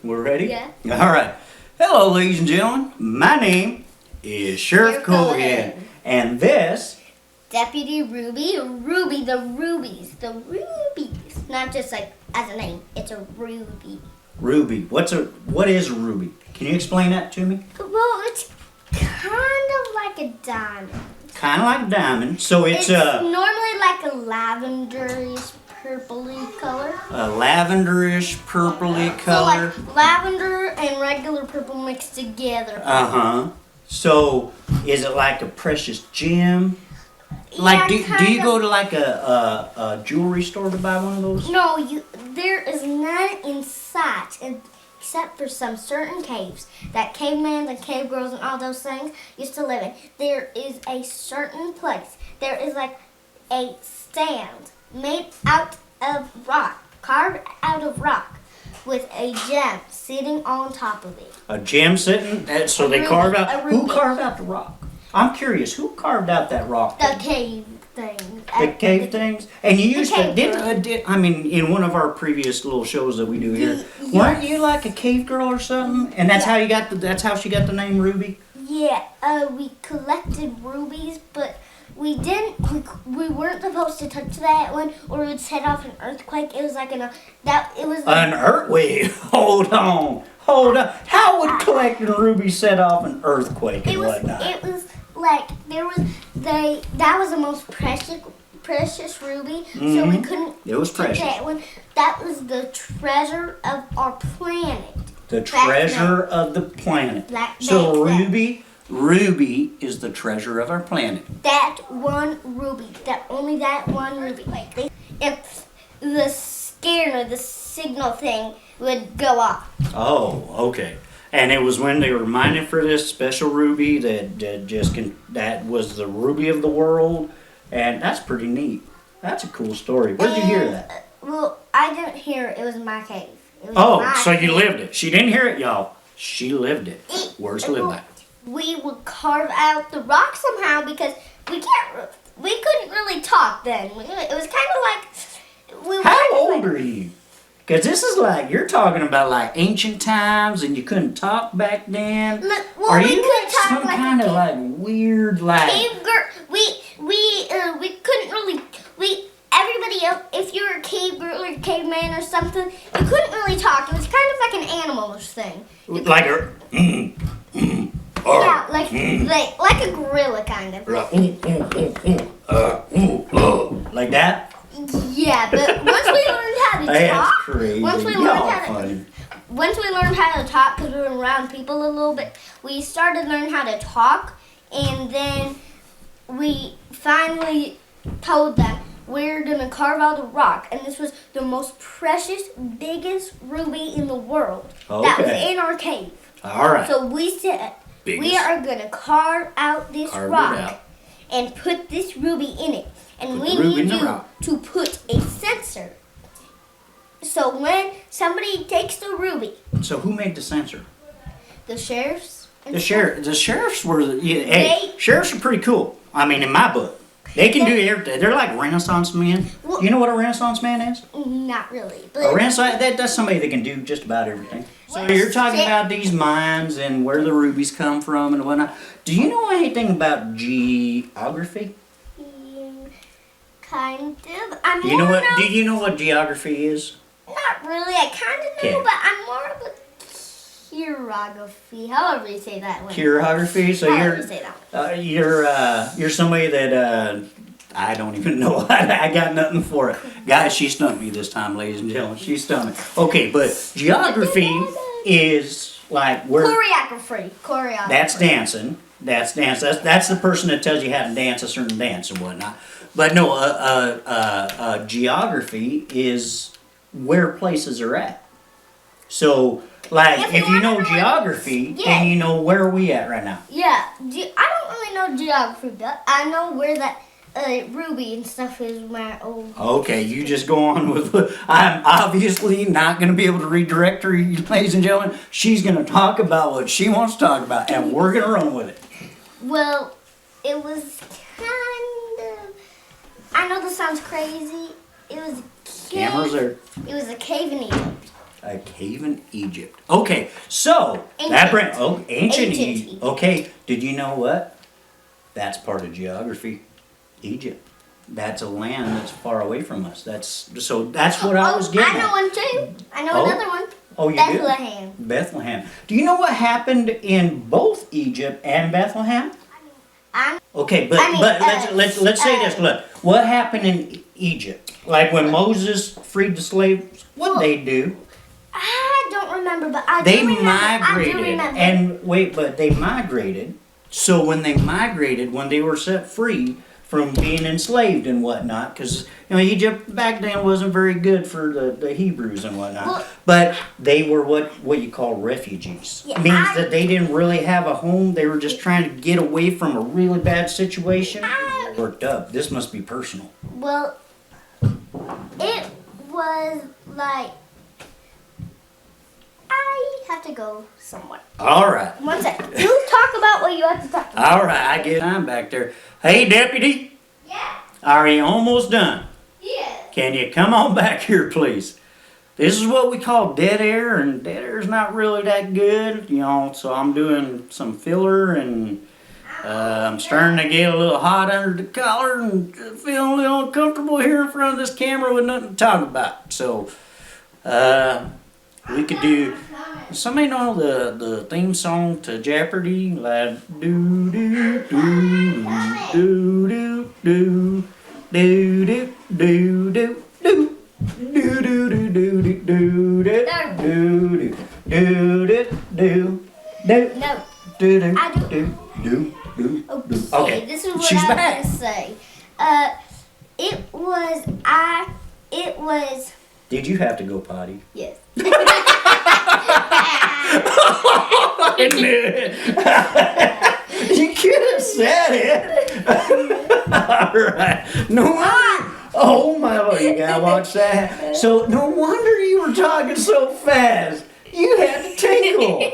We're ready? Yeah. All right. Hello, ladies and gentlemen. My name is Sheriff Cohen. And this... Deputy Ruby. Ruby, the rubies. The rubies. Not just like as a name. It's a ruby. Ruby. What is a ruby? Can you explain that to me? Well, it's kind of like a diamond. Kind of like a diamond. So it's normally like a lavenderish purpley color. a lavenderish purpley color. So like lavender and regular purple mixed together. Uh-huh. So is it like a precious gem? Like Yeah, do you go to like a jewelry store to buy one of those? No, there is none in sight, except for some certain caves that cavemen and cave girls and all those things used to live in. There is a certain place. There is like a stand made out of rock, carved out of rock, with a gem sitting on top of it. A gem sitting? So they ruby, carved a out. ruby. Who carved out the rock? I'm curious. Who carved out that rock? The cave thing. The cave things? And you used to, cave I mean, in one of our previous little shows that we do here, Yes. weren't you like a cave girl or something? And that's how you got that's how she got the name Ruby? Yeah, we collected rubies, but we didn't. We weren't supposed to touch that one, or it would set off an earthquake. It was like an Wait, hold on. How would collecting rubies set off an earthquake and whatnot? It was like that was the most precious ruby, so we couldn't. It was touch precious. that one. That was the treasure of our planet. The treasure of the planet. So Ruby is the treasure of our planet. That one ruby. Only that one ruby. If the scanner, the signal thing would go off. Oh, okay. And it was when they were mining for this special ruby that was the ruby of the world, and that's pretty neat. That's a cool story. Where did you hear that? Well, I didn't hear it. It was my cave. It was my So you cave. lived it. She didn't hear it, y'all. She lived it. Words live that. We would carve out the rock somehow because we couldn't really talk then. It was kind of like How old are you? Because this is like, you're talking about like ancient times and you couldn't talk back then. Well, are we you could like talk some like kind a of like weird like... cave girl. We couldn't really everybody else, if you were a cave girl or caveman or something, you couldn't really talk. It was kind of like an animalish thing. Like a... Yeah, like a gorilla kind of. Like that? Yeah, but once we learned how to That's talk, crazy. once we learned how to talk, because we were around people a little bit, we started learning how to talk, and then we finally told them we're gonna carve out a rock, and this was the most precious, biggest ruby in the world that was Okay. in our cave. All right. So we said we Biggest. are gonna carve out this Carved it rock out. and put this ruby in it. And Put we the ruby in need the you rock. to put a sensor. So when somebody takes the ruby, So who made the sensor? the sheriffs. and The stuff, sheriffs were sheriffs are pretty cool. I mean, in my book, they can do everything. They're like Renaissance men. Well- You know what a Renaissance man is? Not really, A but Renaissance that's somebody that can do just about everything. So What you're talking shit- about these mines and where the rubies come from and whatnot. Do you know anything about geography? kind of. I'm Do you know more what? of- Do you know what geography is? Not really. I kind of know, Okay. but I'm more of a chirography. However you say that one. Geography. So However you say that one. you're somebody that I don't even know. I got nothing for it. Guys, she stumped me this time, ladies and gentlemen. She stumped me. Okay, but geography is like where Choreography. that's dancing. That's dance. That's the person that tells you how to dance a certain dance and whatnot. But no, geography is where places are at. So, like, if you know geography, Yeah. then you know where are we at right now. Yeah, I don't really know geography, but I know where that ruby and stuff is. My old. Okay, you just go on with. I'm obviously not going to be able to redirect her, ladies and gentlemen. She's going to talk about what she wants to talk about, and we're going to run with it. Well, it was kind of. I know this sounds crazy. It was a cave. Cameras are. It was a cave in Egypt. A cave in Egypt. Okay, so ancient Ancient Egypt. Egypt. Okay, did you know what? That's part of geography. Egypt. That's a land that's far away from us. That's what I was getting I know at. one too. I know Oh? another one. Oh, you Bethlehem. do? Bethlehem. Do you know what happened in both Egypt and Bethlehem? I'm, Okay, but I mean, let's say this. Look, what happened in Egypt? Like when Moses freed the slaves, what they do? I don't remember, but I They do remember. migrated, I do remember. and wait, but they migrated. So when they migrated, when they were set free from being enslaved and whatnot, because Egypt back then wasn't very good for the Hebrews and whatnot. Well- but they were what you call refugees. Yeah, It means that they didn't really have a home. They were just trying to get away from a really bad situation. Worked up. This must be personal. Well, it was like I have to go somewhere. All right. One sec. You talk about what you have to talk about. All right. I get time back there. Hey, deputy. Yeah. Are you almost done? Yeah. Can you come on back here, please? This is what we call dead air, and dead air is not really that good, so I'm doing some filler, and I'm starting to get a little hot under the collar and feeling a little uncomfortable here in front of this camera with nothing to talk about. So, we could do. Does somebody know the theme song to Jeopardy? Like do do do do do do do do do do do. Do do do do do do do do do do do do No. do do I do. do do. Okay. Okay, This is what she's I was back. gonna say. It was. Did you have to go potty? Yes. I knew it. You could have said it. All right. No wonder. Oh my Lord, you gotta watch that. So no wonder you were talking so fast. You had to tinkle.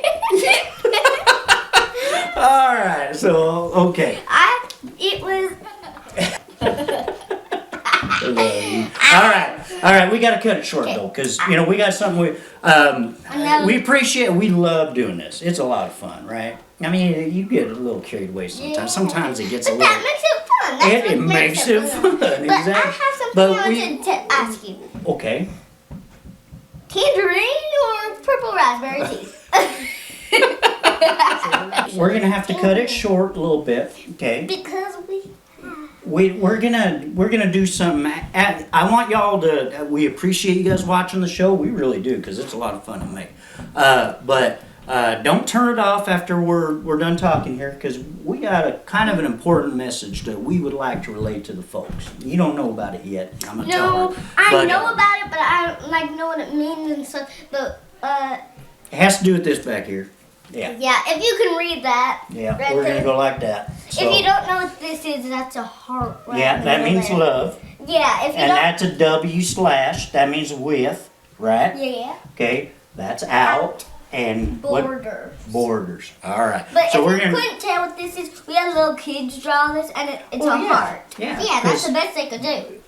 All right. So okay. It was. All right. We gotta cut it short though, because we got something we appreciate. We love doing this. It's a lot of fun, right? I mean, you get a little carried away sometimes. Yeah. Sometimes it gets a But little. that makes it fun. That's It what makes it fun. But Exactly. I have something But I wanted to ask you. Okay. Tangerine or purple raspberry tea? We're gonna have to cut it short a little bit. Okay. Because We're gonna do something. I want y'all to. We appreciate you guys watching the show. We really do, because it's a lot of fun to make. But don't turn it off after we're done talking here, because we got a kind of an important message that we would like to relate to the folks. You don't know about it yet. I'm gonna tell no, her. I But, know about it, but I don't know what it means and stuff. But It has to do with this back here. Yeah. yeah, if you can read that, Yeah. right We're there. gonna go like that. So, If you don't know what this is, that's a heart. Right yeah, in the that middle means there. love, Yeah, if you and don't. that's a W/. That means with, right? Yeah, Okay, that's out and what border. borders. All right. But so if we're you gonna. couldn't tell what this is, we had little kids draw this, and it's Oh, a yeah. heart. Yeah, Yeah, that's 'cause- the best they could do.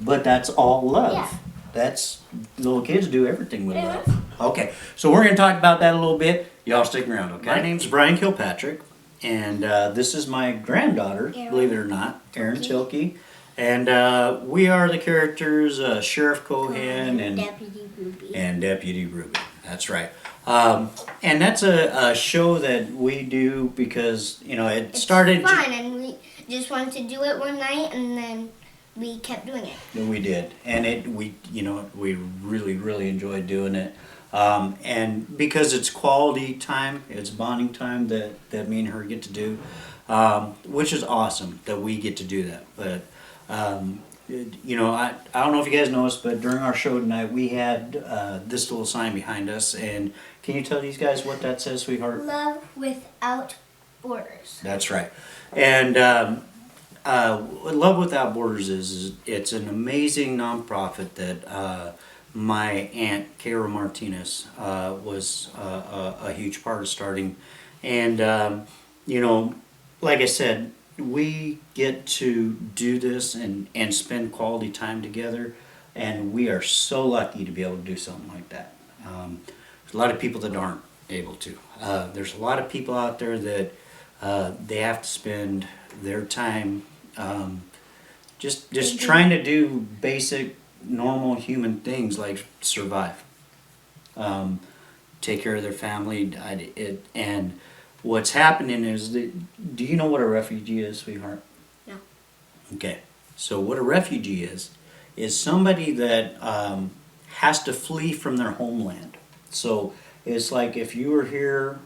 But that's all love. Yeah. That's little kids do everything with Yeah. love. Okay, so we're gonna talk about that a little bit. Y'all stick around, okay? My name's Brian Kilpatrick, and this is my granddaughter, Erin. believe it or not, Erin Tilke. And we are the characters Sheriff Cohen and Deputy Ruby. Deputy Ruby. That's right. And that's a show that we do because it It's started. fun, and we just wanted to do it one night, and then we kept doing it. We did, and we really enjoyed doing it. And because it's quality time, it's bonding time that me and her get to do, which is awesome that we get to do that. But I don't know if you guys noticed, but during our show tonight, we had this little sign behind us. And can you tell these guys what that says, sweetheart? Love without borders. That's right. And Love Without Borders is it's an amazing nonprofit that my aunt Kara Martinez was a huge part of starting. And like I said, we get to do this and spend quality time together, and we are so lucky to be able to do something like that. There's a lot of people that aren't able to. There's a lot of people out there that they have to spend their time just trying to do basic, normal human things like survive, take care of their family, and what's happening is that, do you know what a refugee is, sweetheart? No. Okay, so what a refugee is somebody that has to flee from their homeland. So it's like if you were here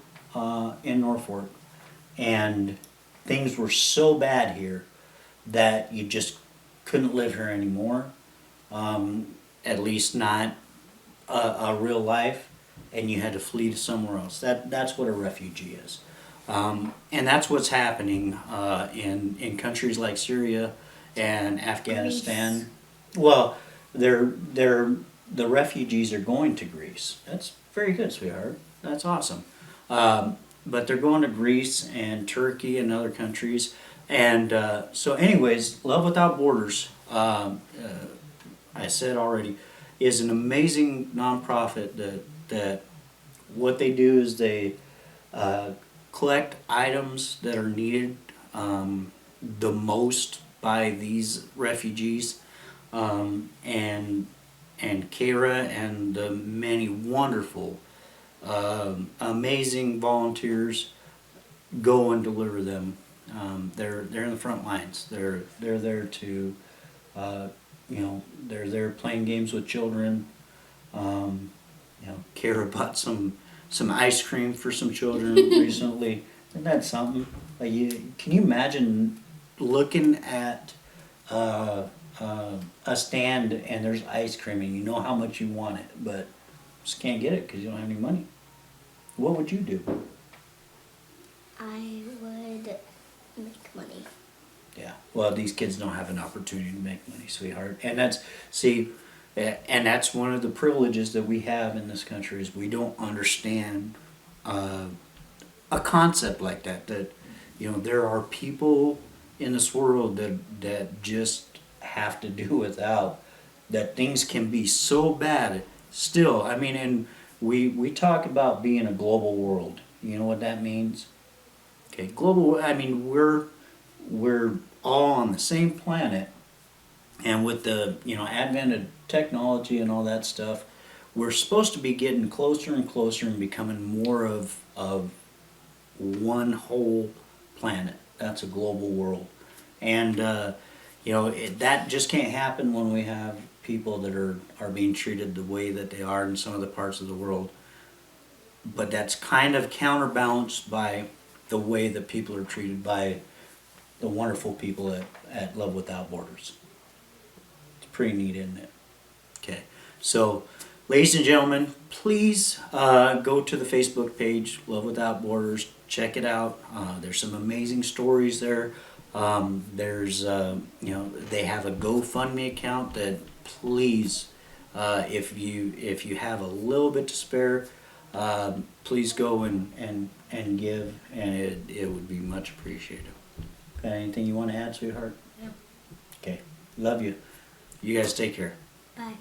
in Norfolk and things were so bad here that you just couldn't live here anymore, at least not a real life, and you had to flee to somewhere else. That's what a refugee is. And that's what's happening in countries like Syria and Afghanistan. Well, the refugees are going to Greece. That's very good, sweetheart. That's awesome. But they're going to Greece and Turkey and other countries. And so anyways, Love Without Borders, I said already, is an amazing nonprofit that what they do is they collect items that are needed the most by these refugees, and Kara and the many wonderful, amazing volunteers go and deliver them. They're in the front lines. They're there to, they're there playing games with children. Kara bought some ice cream for some children recently. Isn't that something? Like can you imagine looking at a stand and there's ice cream and you know how much you want it, but just can't get it because you don't have any money? What would you do? I would make money. Yeah. Well, these kids don't have an opportunity to make money, sweetheart. And that's one of the privileges that we have in this country is we don't understand a concept like that. That there are people in this world that just have to do without. That things can be so bad still. I mean, and we talk about being a global world. You know what that means? Okay, global. I mean, we're all on the same planet, and with the advent of technology and all that stuff, we're supposed to be getting closer and closer and becoming more of one whole planet. That's a global world, and that just can't happen when we have people that are being treated the way that they are in some of the parts of the world. But that's kind of counterbalanced by the way that people are treated by the wonderful people at Love Without Borders. It's pretty neat, isn't it? Okay, so ladies and gentlemen, please go to the Facebook page, Love Without Borders. Check it out. There's some amazing stories there. There's they have a GoFundMe account that please, if you have a little bit to spare, please go and give, and it would be much appreciated. Got anything you want to add, sweetheart? No. Okay. Love you. You guys take care. Bye.